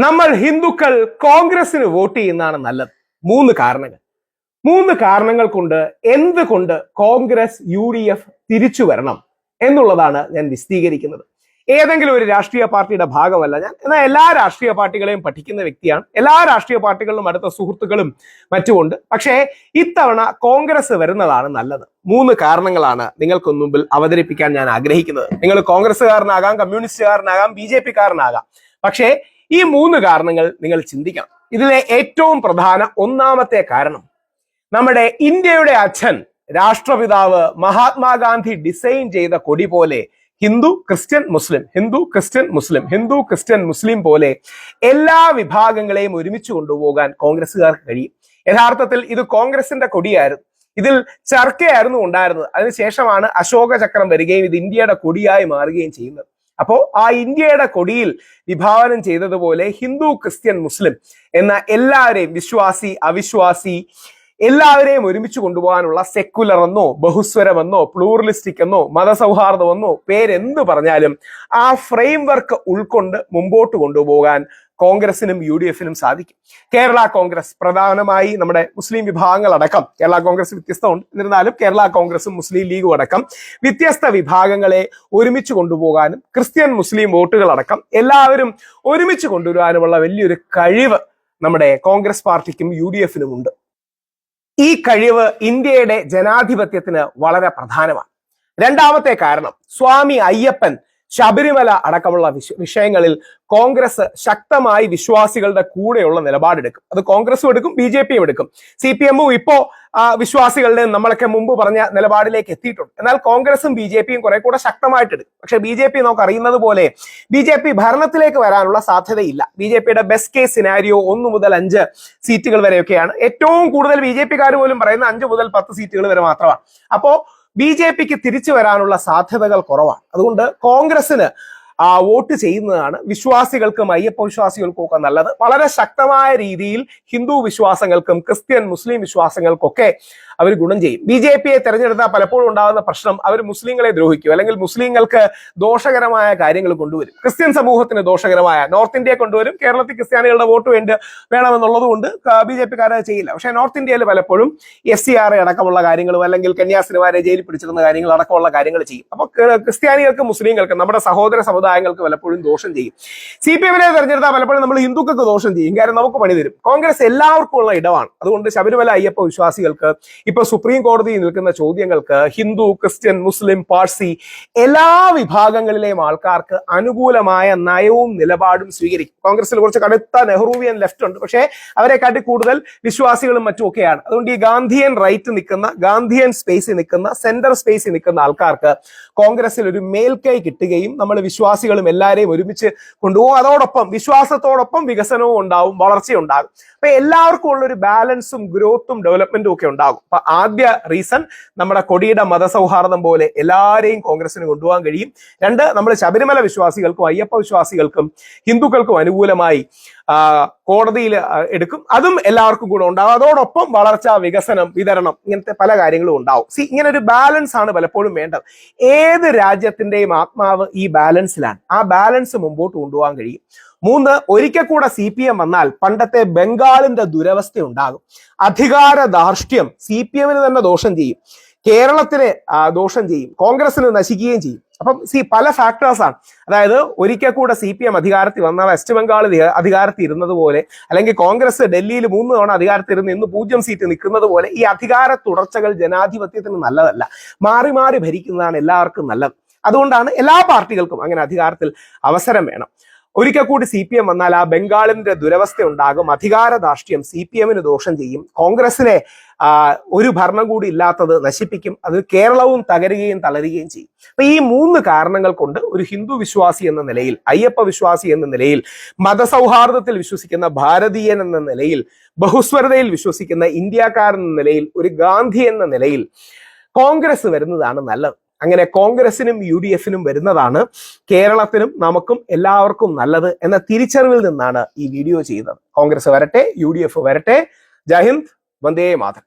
നമ്മൾ ഹിന്ദുക്കൾ കോൺഗ്രസിന് വോട്ട് ചെയ്യുന്നതാണ് നല്ലത്. മൂന്ന് കാരണങ്ങൾ കൊണ്ട് എന്തുകൊണ്ട് കോൺഗ്രസ് UDF തിരിച്ചു വരണം എന്നുള്ളതാണ് ഞാൻ വിശദീകരിക്കുന്നത്. ഏതെങ്കിലും ഒരു രാഷ്ട്രീയ പാർട്ടിയുടെ ഭാഗമല്ല ഞാൻ, എന്നാൽ എല്ലാ രാഷ്ട്രീയ പാർട്ടികളെയും പഠിക്കുന്ന വ്യക്തിയാണ്. എല്ലാ രാഷ്ട്രീയ പാർട്ടികളിലും അടുത്ത സുഹൃത്തുക്കളും മറ്റുമുണ്ട്. പക്ഷേ ഇത്തവണ കോൺഗ്രസ് വരുന്നതാണ് നല്ലത്. 3 കാരണങ്ങളാണ് നിങ്ങൾക്ക് മുമ്പിൽ അവതരിപ്പിക്കാൻ ഞാൻ ആഗ്രഹിക്കുന്നത്. നിങ്ങൾ കോൺഗ്രസ്സുകാരനാകാം, കമ്മ്യൂണിസ്റ്റുകാരനാകാം, BJP-കാരനാകാം. പക്ഷേ ഈ 3 കാരണങ്ങൾ നിങ്ങൾ ചിന്തിക്കണം. ഇതിലെ ഏറ്റവും പ്രധാന ഒന്നാമത്തെ കാരണം, നമ്മുടെ ഇന്ത്യയുടെ അച്ഛൻ രാഷ്ട്രപിതാവ് മഹാത്മാഗാന്ധി ഡിസൈൻ ചെയ്ത കൊടി പോലെ ഹിന്ദു ക്രിസ്ത്യൻ മുസ്ലിം, ഹിന്ദു ക്രിസ്ത്യൻ മുസ്ലിം, ഹിന്ദു ക്രിസ്ത്യൻ മുസ്ലിം പോലെ എല്ലാ വിഭാഗങ്ങളെയും ഒരുമിച്ച് കൊണ്ടുപോകാൻ കോൺഗ്രസ്സുകാർക്ക് കഴിയും. യഥാർത്ഥത്തിൽ ഇത് കോൺഗ്രസിന്റെ കൊടിയായിരുന്നു. ഇതിൽ ചർക്കയായിരുന്നു ഉണ്ടായിരുന്നത്. അതിനുശേഷമാണ് അശോക ചക്രം വരികയും ഇത് ഇന്ത്യയുടെ കൊടിയായി മാറുകയും ചെയ്യുന്നത്. അപ്പോ ആ ഇന്ത്യയുടെ കൊടിയിൽ വിഭാവനം ചെയ്തതുപോലെ ഹിന്ദു ക്രിസ്ത്യൻ മുസ്ലിം എന്ന എല്ലാവരെയും, വിശ്വാസി അവിശ്വാസി എല്ലാവരെയും ഒരുമിച്ച് കൊണ്ടുപോകാനുള്ള സെക്കുലർ എന്നോ ബഹുസ്വരമെന്നോ പ്ലൂറലിസ്റ്റിക് എന്നോ മതസൗഹാർദ്ദമെന്നോ പേരെന്ത് പറഞ്ഞാലും ആ ഫ്രെയിം വർക്ക് ഉൾക്കൊണ്ട് മുമ്പോട്ട് കൊണ്ടുപോകാൻ കോൺഗ്രസിനും UDF-നും സാധിക്കും. കേരള കോൺഗ്രസ് പ്രധാനമായി നമ്മുടെ മുസ്ലിം വിഭാഗങ്ങളടക്കം, കേരള കോൺഗ്രസ് വ്യത്യസ്തമുണ്ട്, എന്നിരുന്നാലും കേരള കോൺഗ്രസും മുസ്ലിം ലീഗും അടക്കം വ്യത്യസ്ത വിഭാഗങ്ങളെ ഒരുമിച്ച് കൊണ്ടുപോകാനും ക്രിസ്ത്യൻ മുസ്ലിം വോട്ടുകളടക്കം എല്ലാവരും ഒരുമിച്ച് കൊണ്ടുവരാനുമുള്ള വലിയൊരു കഴിവ് നമ്മുടെ കോൺഗ്രസ് പാർട്ടിക്കും UDF-നും ഉണ്ട്. ഈ കഴിവ് ഇന്ത്യയുടെ ജനാധിപത്യത്തിന് വളരെ പ്രധാനമാണ്. രണ്ടാമത്തെ കാരണം, സ്വാമി അയ്യപ്പൻ, ശബരിമല അടക്കമുള്ള വിഷയങ്ങളിൽ കോൺഗ്രസ് ശക്തമായി വിശ്വാസികളുടെ കൂടെയുള്ള നിലപാടെടുക്കും. അത് കോൺഗ്രസും എടുക്കും, BJP-യും എടുക്കും. CPM-ഉം ഇപ്പോ വിശ്വാസികളുടെ നമ്മളൊക്കെ മുമ്പ് പറഞ്ഞ നിലപാടിലേക്ക് എത്തിയിട്ടുണ്ട്. എന്നാൽ കോൺഗ്രസും BJP-യും കുറെ കൂടെ ശക്തമായിട്ട് എടുക്കും. പക്ഷെ BJP നമുക്ക് അറിയുന്നത് പോലെ BJP ഭരണത്തിലേക്ക് വരാനുള്ള സാധ്യതയില്ല. BJP-യുടെ ബെസ്റ്റ് കേസ് സിനാരിയോ 1 മുതൽ 5 സീറ്റുകൾ വരെയൊക്കെയാണ്. ഏറ്റവും കൂടുതൽ BJP-കാർ പോലും പറയുന്ന 5 മുതൽ 10 സീറ്റുകൾ വരെ മാത്രമാണ്. അപ്പോ BJP-ക്ക് തിരിച്ചു വരാനുള്ള സാധ്യതകൾ കുറവാണ്. അതുകൊണ്ട് കോൺഗ്രസിന് വോട്ട് ചെയ്യുന്നതാണ് വിശ്വാസികൾക്കും അയ്യപ്പ വിശ്വാസികൾക്കും ഒക്കെ നല്ലത്. വളരെ ശക്തമായ രീതിയിൽ ഹിന്ദു വിശ്വാസങ്ങൾക്കും ക്രിസ്ത്യൻ മുസ്ലിം വിശ്വാസങ്ങൾക്കൊക്കെ അവർ ഗുണം ചെയ്യും. BJP-യെ തെരഞ്ഞെടുത്താൽ പലപ്പോഴും ഉണ്ടാകുന്ന പ്രശ്നം, അവർ മുസ്ലിങ്ങളെ ദ്രോഹിക്കും, അല്ലെങ്കിൽ മുസ്ലിങ്ങൾക്ക് ദോഷകരമായ കാര്യങ്ങൾ കൊണ്ടുവരും. ക്രിസ്ത്യൻ സമൂഹത്തിന് ദോഷകരമായ നോർത്ത് ഇന്ത്യയെ കൊണ്ടുവരും. കേരളത്തിൽ ക്രിസ്ത്യാനികളുടെ വോട്ട് വേണമെന്നുള്ളത് കൊണ്ട് BJP-കാരെ ചെയ്യില്ല. പക്ഷേ നോർത്ത് ഇന്ത്യയിൽ പലപ്പോഴും SCR അടക്കമുള്ള കാര്യങ്ങളും അല്ലെങ്കിൽ കന്യാസ്ത്രീമാരെ ജയിലിൽ പിടിച്ചിരുന്ന കാര്യങ്ങൾ അടക്കമുള്ള കാര്യങ്ങൾ ചെയ്യും. അപ്പോൾ ക്രിസ്ത്യാനികൾക്കും മുസ്ലിങ്ങൾക്കും, നമ്മുടെ സഹോദര സമുദായങ്ങൾക്ക് പലപ്പോഴും ദോഷം ചെയ്യും. CPM-നെ തെരഞ്ഞെടുത്താൽ പലപ്പോഴും നമ്മൾ ഹിന്ദുക്കൾക്ക് ദോഷം ചെയ്യും, കാര്യം നമുക്ക് പണി തരും. കോൺഗ്രസ് എല്ലാവർക്കും ഉള്ള ഇടമാണ്. അതുകൊണ്ട് ശബരിമല അയ്യപ്പ വിശ്വാസികൾക്ക്, ഇപ്പൊ സുപ്രീം കോടതിയിൽ നിൽക്കുന്ന ചോദ്യങ്ങൾക്ക് ഹിന്ദു ക്രിസ്ത്യൻ മുസ്ലിം പാഴ്സി എല്ലാ വിഭാഗങ്ങളിലെയും ആൾക്കാർക്ക് അനുകൂലമായ നയവും നിലപാടും സ്വീകരിക്കും. കോൺഗ്രസിൽ കുറച്ച് കടുത്ത നെഹ്റുവിയൻ ലെഫ്റ്റ് ഉണ്ട്, പക്ഷേ അവരെക്കാട്ടി കൂടുതൽ വിശ്വാസികളും മറ്റുമൊക്കെയാണ്. അതുകൊണ്ട് ഈ ഗാന്ധിയൻ റൈറ്റ് നിൽക്കുന്ന, ഗാന്ധിയൻ സ്പേസിൽ നിൽക്കുന്ന, സെന്റർ സ്പേസിൽ നിൽക്കുന്ന ആൾക്കാർക്ക് കോൺഗ്രസിൽ ഒരു മേൽക്കൈ കിട്ടുകയും നമ്മൾ വിശ്വാസികളും എല്ലാവരെയും ഒരുമിച്ച് കൊണ്ടുപോകും. അതോടൊപ്പം വിശ്വാസത്തോടൊപ്പം വികസനവും ഉണ്ടാവും, വളർച്ചയുണ്ടാകും. അപ്പൊ എല്ലാവർക്കും ഉള്ളൊരു ബാലൻസും ഗ്രോത്തും ഡെവലപ്മെന്റും ഒക്കെ ഉണ്ടാകും. അപ്പൊ ആദ്യ റീസൺ, നമ്മുടെ കൊടിയുടെ മതസൗഹാർദ്ദം പോലെ എല്ലാവരെയും കോൺഗ്രസിന് കൊണ്ടുപോകാൻ കഴിയും. 2, നമ്മൾ ശബരിമല വിശ്വാസികൾക്കും അയ്യപ്പ വിശ്വാസികൾക്കും ഹിന്ദുക്കൾക്കും അനുകൂലമായി കോടതിയിൽ എടുക്കും. അതും എല്ലാവർക്കും കൂടെ ഉണ്ടാവും. അതോടൊപ്പം വളർച്ച, വികസനം, വിതരണം, ഇങ്ങനത്തെ പല കാര്യങ്ങളും ഉണ്ടാവും. ഇങ്ങനെ ഒരു ബാലൻസ് ആണ് പലപ്പോഴും വേണ്ടത്. ഏത് രാജ്യത്തിന്റെയും ആത്മാവ് ഈ ബാലൻസിലാണ്. ആ ബാലൻസ് മുമ്പോട്ട് കൊണ്ടുപോകാൻ കഴിയും. 3, ഒരിക്കൽ കൂടെ CPM വന്നാൽ പണ്ടത്തെ ബംഗാളിന്റെ ദുരവസ്ഥ ഉണ്ടാകും. അധികാര ധാർഷ്ട്യം CPM-ന് തന്നെ ദോഷം ചെയ്യും, കേരളത്തിന് ദോഷം ചെയ്യും, കോൺഗ്രസിന് നശിക്കുകയും ചെയ്യും. അപ്പം പല ഫാക്ടേഴ്സാണ്. അതായത് ഒരിക്കൽ കൂടെ CPM അധികാരത്തിൽ വന്നാൽ വെസ്റ്റ് ബംഗാൾ അധികാരത്തിൽ ഇരുന്നത് പോലെ, അല്ലെങ്കിൽ കോൺഗ്രസ് ഡൽഹിയിൽ 3 തവണ അധികാരത്തിൽ ഇരുന്ന് ഇന്ന് 0 സീറ്റ് നിൽക്കുന്നത് പോലെ ഈ അധികാര തുടർച്ചകൾ ജനാധിപത്യത്തിന് നല്ലതല്ല. മാറി മാറി ഭരിക്കുന്നതാണ് എല്ലാവർക്കും നല്ലത്. അതുകൊണ്ടാണ് എല്ലാ പാർട്ടികൾക്കും അങ്ങനെ അധികാരത്തിൽ അവസരം വേണം. ഒരിക്കൽ കൂടി CPM വന്നാൽ ആ ബംഗാളിന്റെ ദുരവസ്ഥ ഉണ്ടാകും. അധികാര ധാർഷ്ട്യം CPM-ന് ദോഷം ചെയ്യും. കോൺഗ്രസിനെ ഒരു ഭരണം കൂടി ഇല്ലാത്തത് നശിപ്പിക്കും. അത് കേരളവും തകരുകയും തളരുകയും ചെയ്യും. അപ്പൊ ഈ 3 കാരണങ്ങൾ കൊണ്ട് ഒരു ഹിന്ദു വിശ്വാസി എന്ന നിലയിൽ, അയ്യപ്പ വിശ്വാസി എന്ന നിലയിൽ, മതസൗഹാർദ്ദത്തിൽ വിശ്വസിക്കുന്ന ഭാരതീയൻ എന്ന നിലയിൽ, ബഹുസ്വരതയിൽ വിശ്വസിക്കുന്ന ഇന്ത്യക്കാരൻ എന്ന നിലയിൽ, ഒരു ഗാന്ധി എന്ന നിലയിൽ കോൺഗ്രസ് വരുന്നതാണ് നല്ലത്. അങ്ങനെ കോൺഗ്രസിനും UDF-നും വരുന്നതാണ് കേരളത്തിനും നമുക്കും എല്ലാവർക്കും നല്ലത് എന്ന തിരിച്ചറിവിൽ നിന്നാണ് ഈ വീഡിയോ ചെയ്യുന്നത്. കോൺഗ്രസ് വരട്ടെ, UDF വരട്ടെ. ജയ് ഹിന്ദ്, വന്ദേ മാതരം.